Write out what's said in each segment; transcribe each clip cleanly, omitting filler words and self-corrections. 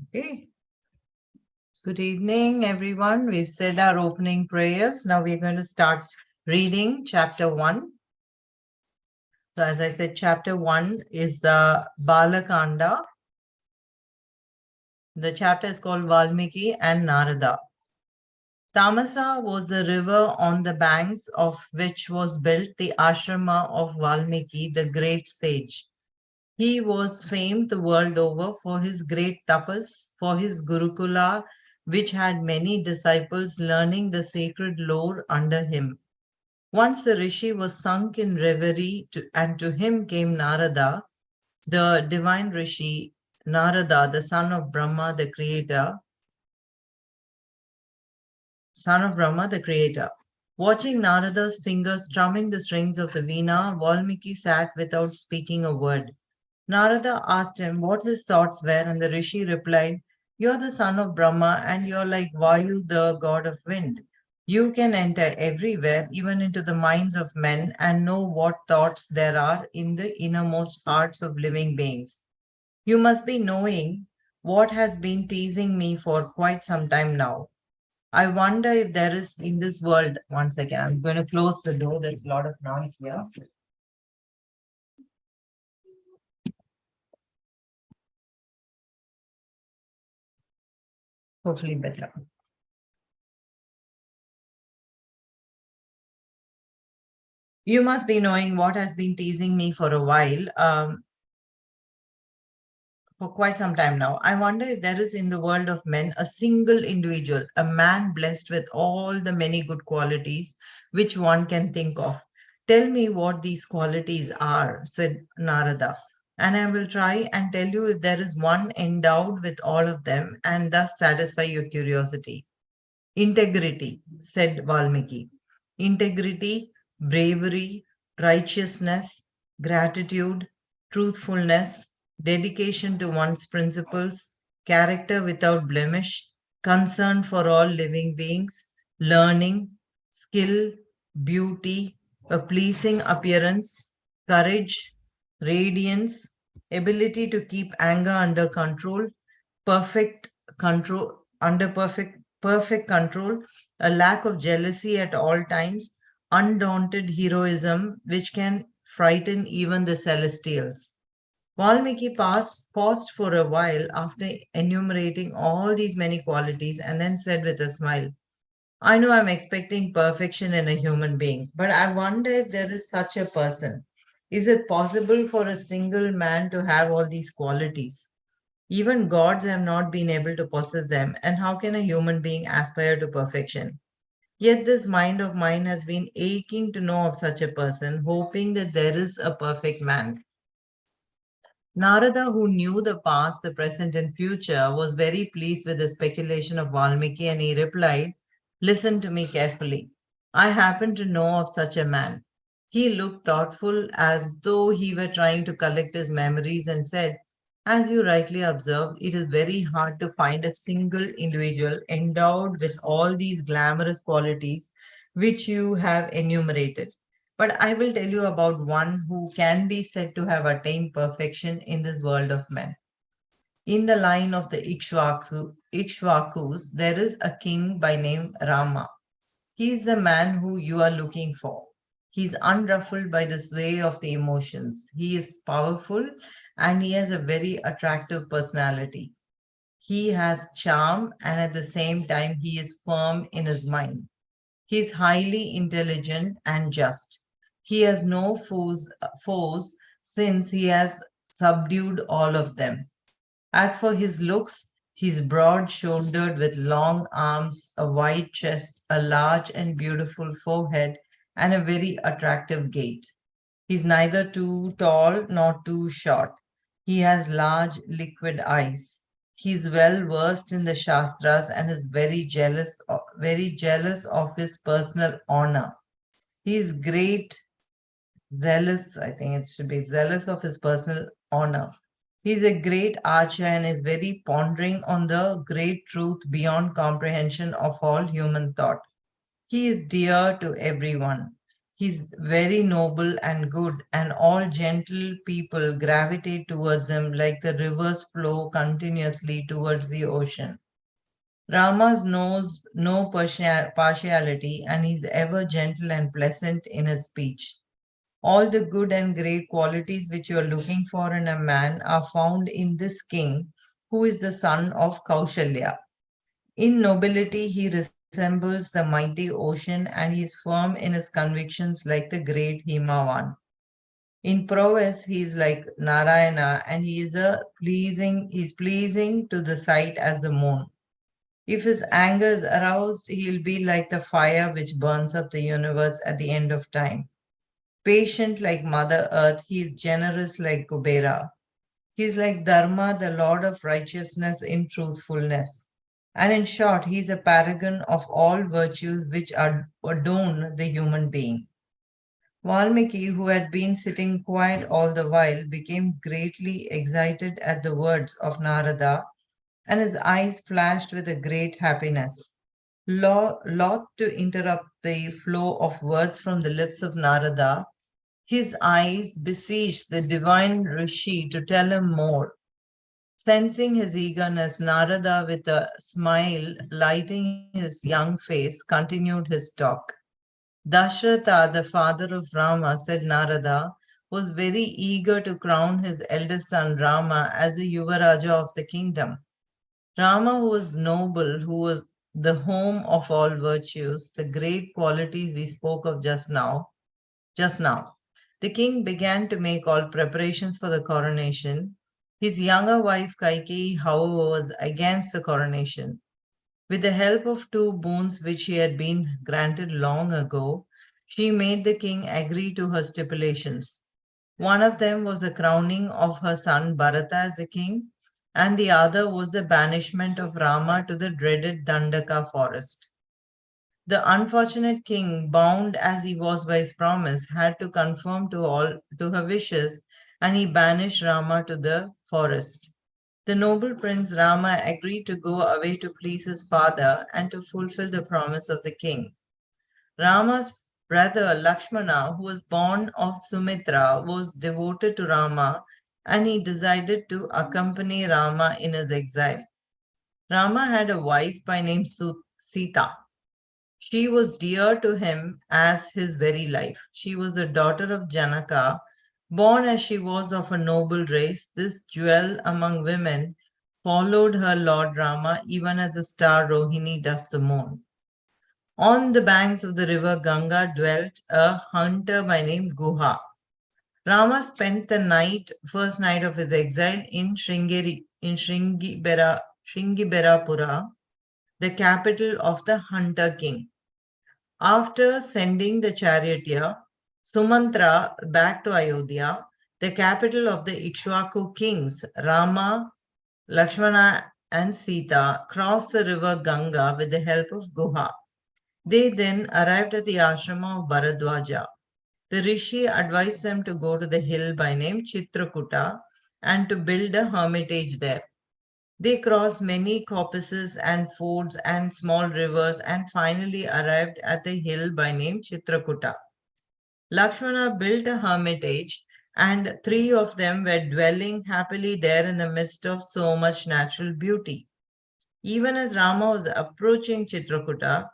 Okay. Good evening, everyone. We've said our opening prayers. Now we're going to start reading chapter 1. So, as I said, chapter 1 is the Balakanda. The chapter is called Valmiki and Narada. Tamasa was the river on the banks of which was built the ashrama of Valmiki, the great sage. He was famed the world over for his great tapas, for his Gurukula, which had many disciples learning the sacred lore under him. Once the rishi was sunk in reverie, and to him came Narada, the divine rishi, Narada, the son of Brahma, the creator. Watching Narada's fingers strumming the strings of the veena, Valmiki sat without speaking a word. Narada asked him what his thoughts were, and the rishi replied, "You're the son of Brahma, and you're like Vayu, the god of wind. You can enter everywhere, even into the minds of men, and know what thoughts there are in the innermost hearts of living beings. You must be knowing what has been teasing me for quite some time now. I wonder if there is in this world." One second, I'm going to close the door. There's a lot of noise here. Hopefully, better. You must be knowing what has been teasing me for a while, for quite some time now. I wonder if there is in the world of men a single individual, a man blessed with all the many good qualities which one can think of. Tell me what these qualities are, said Narada, and I will try and tell you if there is one endowed with all of them and thus satisfy your curiosity. Integrity, said Valmiki. Integrity, bravery, righteousness, gratitude, truthfulness, dedication to one's principles, character without blemish, concern for all living beings, learning, skill, beauty, a pleasing appearance, courage, radiance, ability to keep anger under control, perfect control, under perfect control, a lack of jealousy at all times, undaunted heroism which can frighten even the celestials. Valmiki paused for a while after enumerating all these many qualities and then said with a smile, I know I'm expecting perfection in a human being, but I wonder if there is such a person. Is it possible for a single man to have all these qualities? Even gods have not been able to possess them, and how can a human being aspire to perfection? Yet this mind of mine has been aching to know of such a person, hoping that there is a perfect man. Narada, who knew the past, the present, and future, was very pleased with the speculation of Valmiki, and he replied, Listen to me carefully. I happen to know of such a man. He looked thoughtful as though he were trying to collect his memories and said, As you rightly observed, it is very hard to find a single individual endowed with all these glamorous qualities which you have enumerated. But I will tell you about one who can be said to have attained perfection in this world of men. In the line of the Ikshvakus, there is a king by name Rama. He is the man who you are looking for. He is unruffled by the sway of the emotions. He is powerful and he has a very attractive personality. He has charm and at the same time he is firm in his mind. He is highly intelligent and just. He has no foes since he has subdued all of them. As for his looks, he is broad shouldered with long arms, a wide chest, a large and beautiful forehead, and a very attractive gait. He is neither too tall nor too short. He has large liquid eyes. He is well versed in the Shastras and is very jealous of his personal honor. He is I think it should be zealous of his personal honor. He is a great archer and is very pondering on the great truth beyond comprehension of all human thought. He is dear to everyone. He's very noble and good, and all gentle people gravitate towards him like the rivers flow continuously towards the ocean. Rama knows no partiality, and he's ever gentle and pleasant in his speech. All the good and great qualities which you are looking for in a man are found in this king, who is the son of Kaushalya. In nobility, he resembles the mighty ocean, and he is firm in his convictions like the great Himavan. In prowess, he is like Narayana, and he is pleasing to the sight as the moon. If his anger is aroused, he'll be like the fire which burns up the universe at the end of time. Patient like Mother Earth, he is generous like Kubera. He is like Dharma, the Lord of righteousness in truthfulness. And in short, he is a paragon of all virtues which adorn the human being. Valmiki, who had been sitting quiet all the while, became greatly excited at the words of Narada, and his eyes flashed with a great happiness. Loth to interrupt the flow of words from the lips of Narada, his eyes beseeched the divine Rishi to tell him more. Sensing his eagerness, Narada, with a smile lighting his young face, continued his talk. Dashratha, the father of Rama, said Narada, was very eager to crown his eldest son Rama as a Yuvaraja of the kingdom. Rama, who was noble, who was the home of all virtues, the great qualities we spoke of just now. The king began to make all preparations for the coronation. His younger wife Kaikeyi, however, was against the coronation. With the help of two boons which he had been granted long ago, she made the king agree to her stipulations. One of them was the crowning of her son Bharata as a king, and the other was the banishment of Rama to the dreaded Dandaka forest. The unfortunate king, bound as he was by his promise, had to conform to her wishes, and he banished Rama to the forest. The noble prince Rama agreed to go away to please his father and to fulfill the promise of the king. Rama's brother Lakshmana, who was born of Sumitra, was devoted to Rama, and he decided to accompany Rama in his exile. Rama had a wife by name Sita. She was dear to him as his very life. She was the daughter of Janaka. Born as she was of a noble race, this jewel among women followed her Lord Rama even as a star Rohini does the moon. On the banks of the river Ganga dwelt a hunter by name Guha. Rama spent the first night of his exile in Shringiberapura, the capital of the hunter king. After sending the charioteer Sumantra back to Ayodhya, the capital of the Ikshwaku kings, Rama, Lakshmana, and Sita crossed the river Ganga with the help of Guha. They then arrived at the ashrama of Bharadwaja. The rishi advised them to go to the hill by name Chitrakuta and to build a hermitage there. They crossed many coppices and fords and small rivers and finally arrived at the hill by name Chitrakuta. Lakshmana built a hermitage, and three of them were dwelling happily there in the midst of so much natural beauty. Even as Rama was approaching Chitrakuta,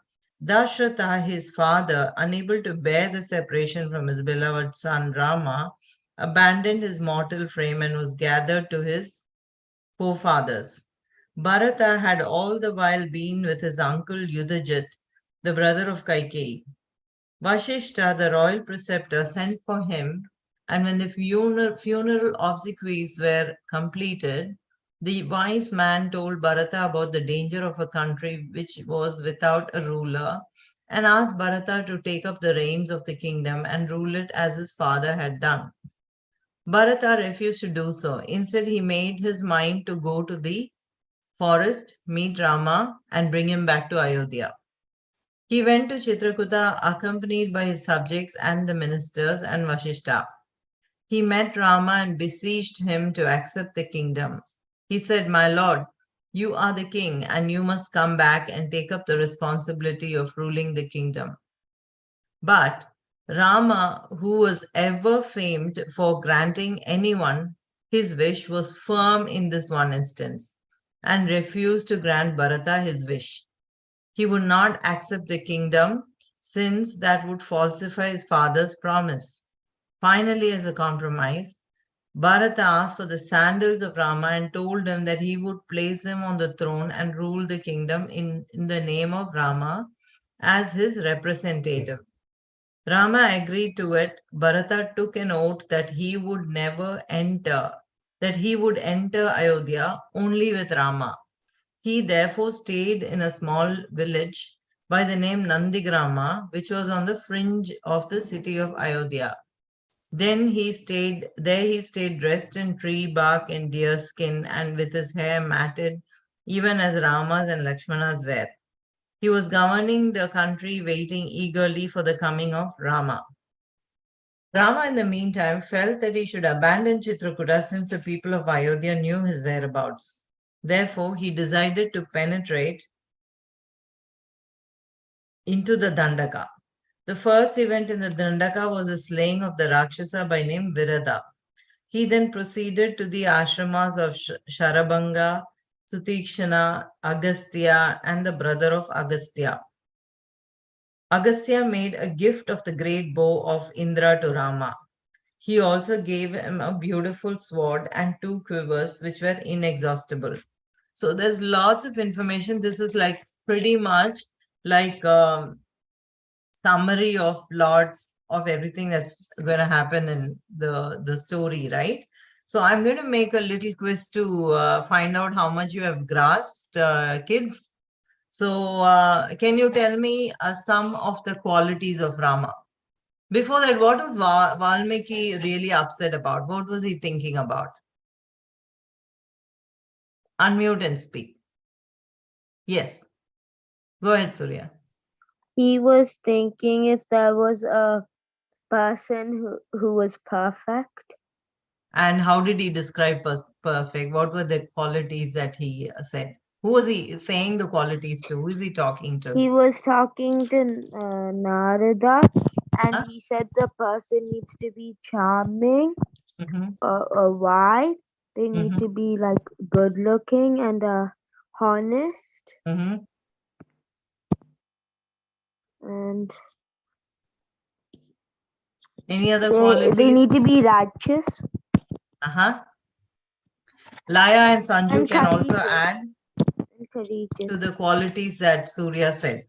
Dashratha, his father, unable to bear the separation from his beloved son Rama, abandoned his mortal frame and was gathered to his forefathers. Bharata had all the while been with his uncle Yudhajit, the brother of Kaikeyi. Vashishta, the royal preceptor, sent for him, and when the funeral obsequies were completed, the wise man told Bharata about the danger of a country which was without a ruler and asked Bharata to take up the reins of the kingdom and rule it as his father had done. Bharata refused to do so. Instead, he made his mind to go to the forest, meet Rama, and bring him back to Ayodhya. He went to Chitrakuta accompanied by his subjects and the ministers and Vashishta. He met Rama and beseeched him to accept the kingdom. He said, "My lord, you are the king and you must come back and take up the responsibility of ruling the kingdom. But Rama, who was ever famed for granting anyone his wish, was firm in this one instance and refused to grant Bharata his wish. He would not accept the kingdom since that would falsify his father's promise. Finally, as a compromise, Bharata asked for the sandals of Rama and told him that he would place him on the throne and rule the kingdom in the name of Rama as his representative. Rama agreed to it. Bharata took an oath that he would enter Ayodhya only with Rama. He therefore stayed in a small village by the name Nandigrama, which was on the fringe of the city of Ayodhya. Then he stayed dressed in tree bark and deer skin and with his hair matted, even as Rama's and Lakshmana's were. He was governing the country, waiting eagerly for the coming of Rama. Rama, in the meantime, felt that he should abandon Chitrakuta since the people of Ayodhya knew his whereabouts. Therefore, he decided to penetrate into the Dandaka. The first event in the Dandaka was the slaying of the Rakshasa by name Virada. He then proceeded to the ashramas of Sharabanga, Sutikshana, Agastya, and the brother of Agastya. Agastya made a gift of the great bow of Indra to Rama. He also gave him a beautiful sword and two quivers, which were inexhaustible. So there's lots of information. This is like pretty much like summary of lot of everything that's going to happen in the story, right? So I'm going to make a little quiz to find out how much you have grasped, kids. So can you tell me some of the qualities of Rama? Before that, what was Valmiki really upset about? What was he thinking about? Unmute and speak. Yes. Go ahead, Surya. He was thinking if there was a person who was perfect. And how did he describe perfect? What were the qualities that he said? Who was he saying the qualities to? Who is he talking to? He was talking to Narada, and Huh? he said the person needs to be charming, Mm-hmm. wise. They need Mm-hmm. to be like good looking and honest, Mm-hmm. and Any other they qualities? need to be righteous Uh-huh. Laya and Sanju and can also courageous. add And courageous. to the qualities that Surya said.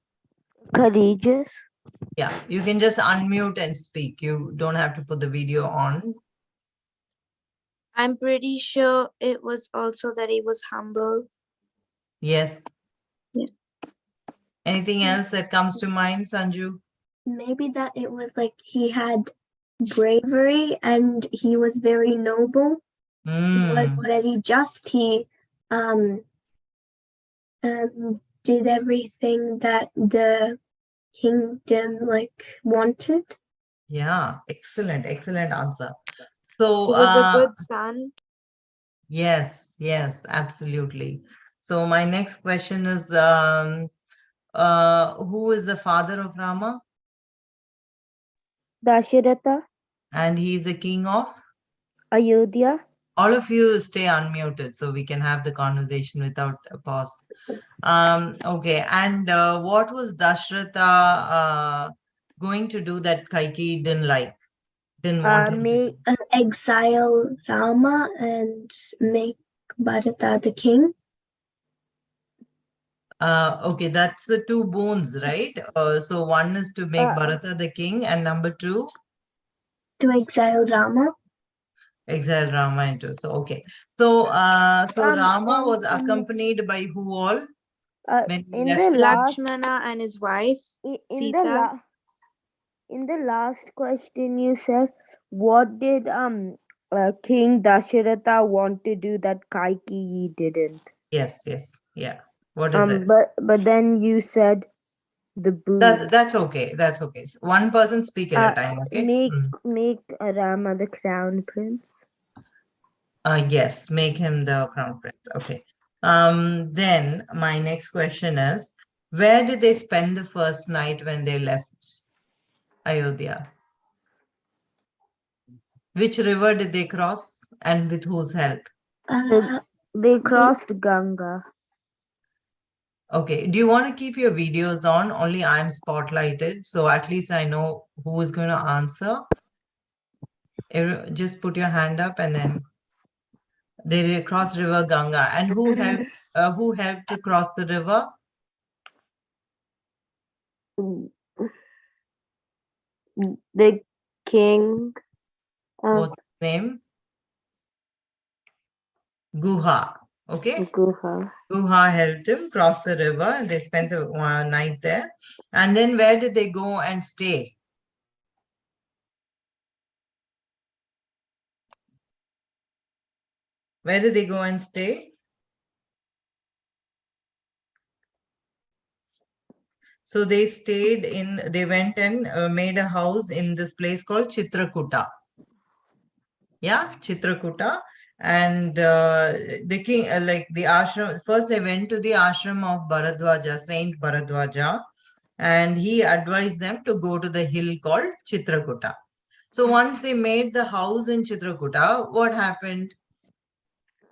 Courageous. Yeah, you can just unmute and speak. You don't have to put the video on. I'm pretty sure it was also that he was humble. Yes. Yeah. Anything else that comes to mind, Sanju? Maybe that it was like he had bravery and he was very noble. He was very just. He um, did everything that the kingdom like wanted. Yeah, excellent, excellent answer. So, He was a good son. yes, absolutely. So my next question is, who is the father of Rama? Dasharatha, And he is the king of? Ayodhya. All of you stay unmuted so we can have the conversation without a pause. Okay, and what was Dashratha going to do that Kaikeyi didn't want him to do? Exile Rama and make Bharata the king. Okay, that's the two boons, right? So one is to make Bharata the king, and number two? To exile Rama. Exile Rama into. So okay. So Rama was accompanied by who all? When he In left the the last Lakshmana and his wife, in Sita. in the last question you said, what did King Dasharatha want to do that Kaikeyi didn't? Yes, yeah. What is it? But then you said the boon. That's okay. That's okay. So one person speak at a time. Okay. Make Rama the crown prince. Yes, make him the crown prince. Okay. Then my next question is, where did they spend the first night when they left Ayodhya? Which river did they cross and with whose help? Uh, They crossed Ganga. Okay. Do you want to keep your videos on? Only I'm spotlighted, so at least I know who is going to answer. Just put your hand up and then they cross River Ganga. And who helped to cross the river? The king of What's his name? Guha. Okay. Guha. Guha helped him cross the river and they spent the night there. And then where did they go and stay? Where did they go and stay? So they went and made a house in this place called Chitrakuta. Yeah, Chitrakuta. And the king, like the ashram, first they went to the ashram of Bharadwaja, Saint Bharadwaja, and he advised them to go to the hill called Chitrakuta. So once they made the house in Chitrakuta, what happened?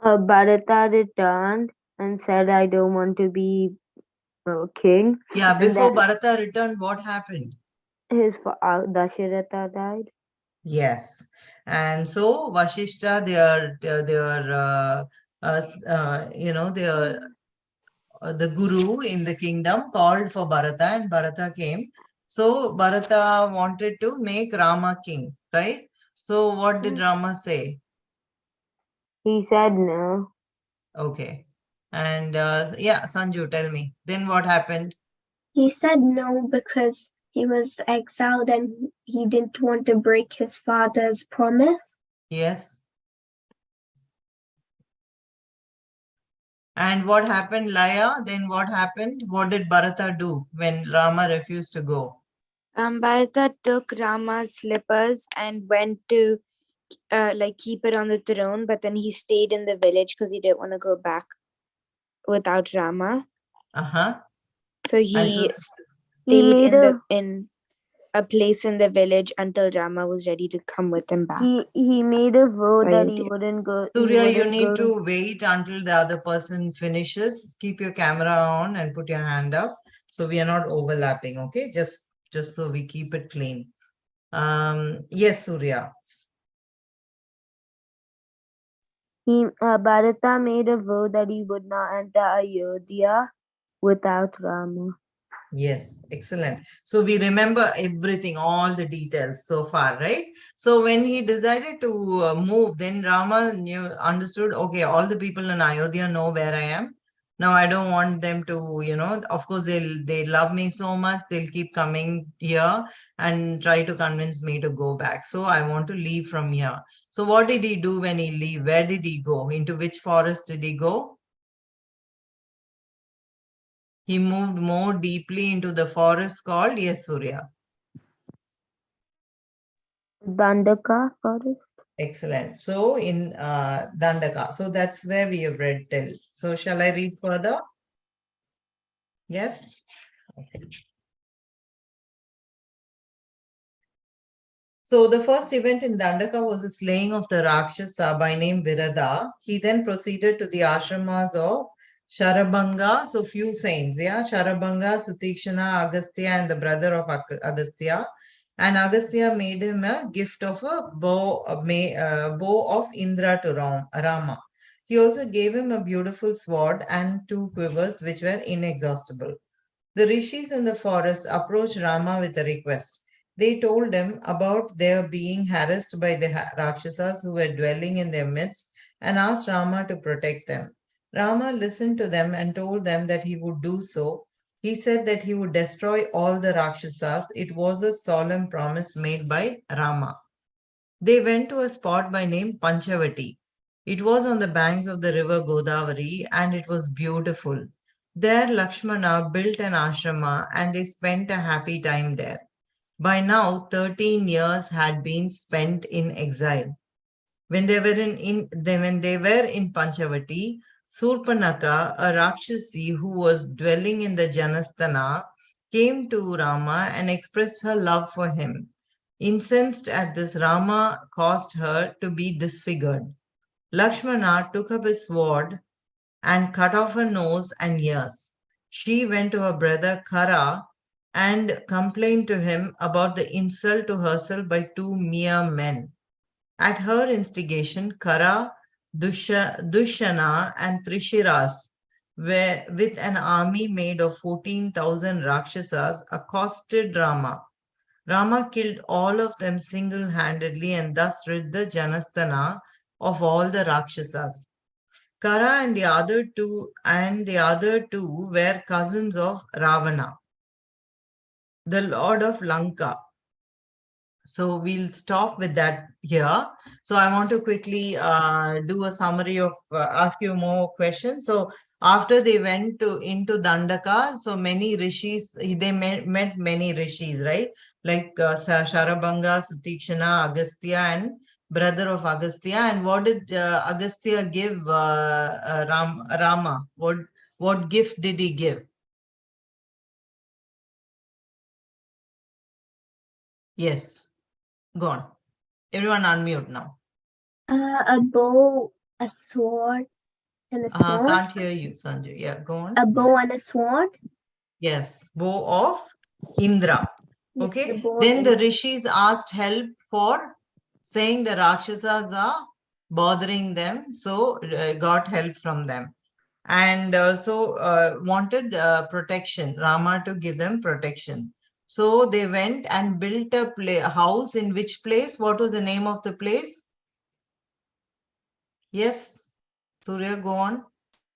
Bharata returned and said, I don't want to be king. Yeah, And before then Bharata returned, what happened? Dasharatha died. Yes. And so Vashishta, the guru in the kingdom called for Bharata and Bharata came. So Bharata wanted to make Rama king, right? So what did Rama say? He said no. Okay. And yeah, Sanju, tell me. Then what happened? he said no because he was exiled and he didn't want to break his father's promise. Yes. And what happened, Laya? Then what happened? What did Bharata do when Rama refused to go? Bharata took Rama's slippers and went to like keep it on the throne, but then he stayed in the village because he didn't want to go back without Rama. Uh-huh. So he And stayed made in a place in the village until Rama was ready to come with him back. He made a vow that he Ayodhya. wouldn't go. Surya, you need to wait until the other person finishes. Keep your camera on and put your hand up so we are not overlapping, okay? Just so we keep it clean. Yes, Surya. Bharata made a vow that he would not enter Ayodhya without Rama. Yes, excellent. So we remember everything, all the details so far, right? So when he decided to move, then Rama understood, okay, all the people in Ayodhya know where I am. Now I don't want them to, of course they love me so much, they'll keep coming here and try to convince me to go back. So I want to leave from here. So what did he do when he leave? Where did he go? Into which forest did he go? He moved more deeply into the forest called, yes, Surya. Dandaka forest. Excellent. So in Dandaka, so that's where we have read till. So shall I read further? Yes. Okay. So the first event in Dandaka was the slaying of the Rakshasa by name Virada. He then proceeded to the ashramas of Sharabanga, so few saints, yeah, Sharabanga, Sutikshana, Agastya, and the brother of Agastya. And Agastya made him a gift of a bow of Indra to Rama. He also gave him a beautiful sword and two quivers which were inexhaustible. The rishis in the forest approached Rama with a request. They told him about their being harassed by the Rakshasas who were dwelling in their midst and asked Rama to protect them. Rama listened to them and told them that he would do so. He said that he would destroy all the Rakshasas. It was a solemn promise made by Rama. They went to a spot by name Panchavati. It was on the banks of the river Godavari and it was beautiful. There, Lakshmana built an ashrama and they spent a happy time there. By now, 13 years had been spent in exile. When they were when they were in Panchavati, Surpanaka, a Rakshasi who was dwelling in the Janasthana, came to Rama and expressed her love for him. Incensed at this, Rama caused her to be disfigured. Lakshmana took up his sword and cut off her nose and ears. She went to her brother Kara and complained to him about the insult to herself by two mere men. At her instigation, Kara, Dushana, and Trishiras, with an army made of 14,000 Rakshasas, accosted Rama. Rama killed all of them single-handedly and thus rid the Janasthana of all the Rakshasas. Kara and the other two were cousins of Ravana, the lord of Lanka. So we'll stop with that here. So I want to quickly do a summary of ask you more questions. So after they went into Dandaka, so many rishis, they met many rishis, right? Like Sharabanga, Sutikshana, Agastya, and brother of Agastya. And what did Agastya give Rama? What gift did he give? Yes, go on. Everyone unmute now. A bow, a sword, and a sword. Can't hear you, Sanjay. Yeah, go on. A bow and a sword. Yes, bow of Indra. Yes, Okay. the bow of Then the Indra. rishis asked help for saying the Rakshasas are bothering them. So got help from them. And wanted protection, Rama to give them protection. So they went and built a house in which place? What was the name of the place? Yes, Surya, go on.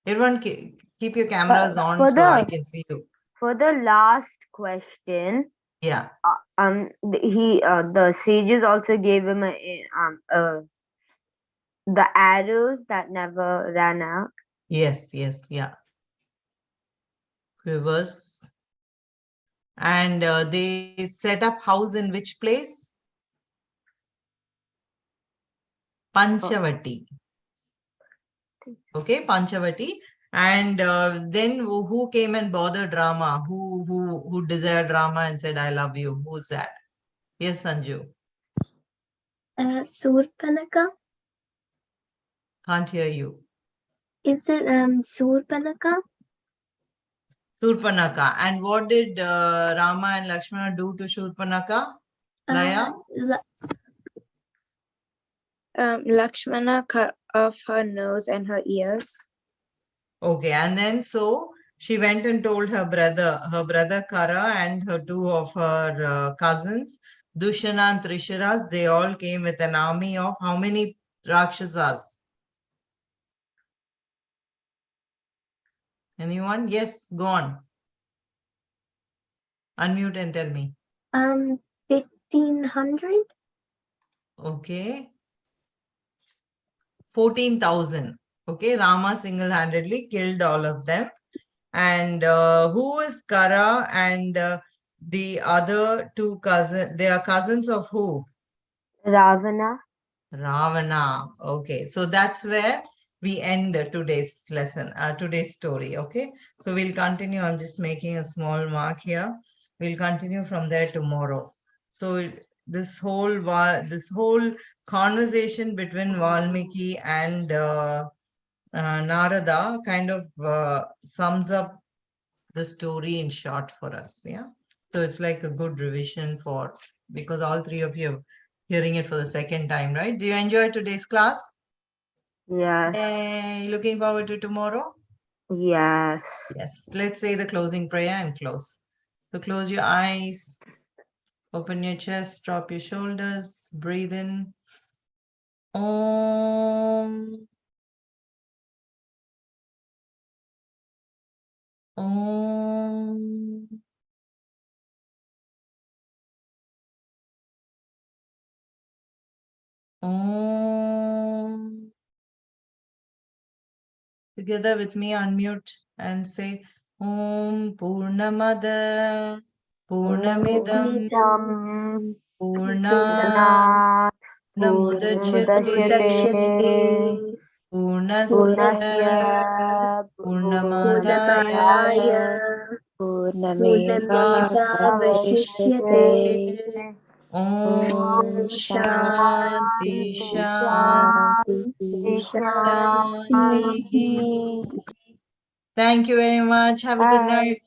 Everyone keep your cameras on so I can see you. For the last question, Yeah. the sages also gave him the arrows that never ran out. Yes, yeah. Quivers. And they set up house in which place? Panchavati. Okay, Panchavati. And then who came and bothered Rama? Who desired Rama and said, I love you? Who's that? Yes, Sanju. Surpanaka. Can't hear you. Is it Surpanaka? Surpanaka. And what did Rama and Lakshmana do to Surpanaka? Laya? Lakshmana cut off her nose and her ears. Okay, and then so she went and told her brother Kara and her two of her cousins, Dushana and Trisharas, they all came with an army of how many Rakshasas? Anyone? Yes, go on. Unmute and tell me. 1,500. Okay. 14,000. Okay, Rama single-handedly killed all of them. And who is Kara and the other two cousins? They are cousins of who? Ravana. Ravana. Okay, so that's where we end today's lesson, today's story. Okay, so we'll continue. I'm just making a small mark here. We'll continue from there tomorrow. So this whole conversation between Valmiki and Narada kind of sums up the story in short for us. Yeah. So it's like a good revision because all three of you are hearing it for the second time, right? Do you enjoy today's class? Yes. Hey, looking forward to tomorrow? Yes. Yes. Let's say the closing prayer and close. So close your eyes, open your chest, drop your shoulders, breathe in. Om. Om. Om. Together with me, unmute and say Om Purnamada Purnamidam Purnat Purnamudachyate Purnasya Purnamadaya Purnameva Purnameva Vashishyate. Vasishyate Om Shanti Shanti Shanti. Shanti. Thank you very much. Have a good Bye. night.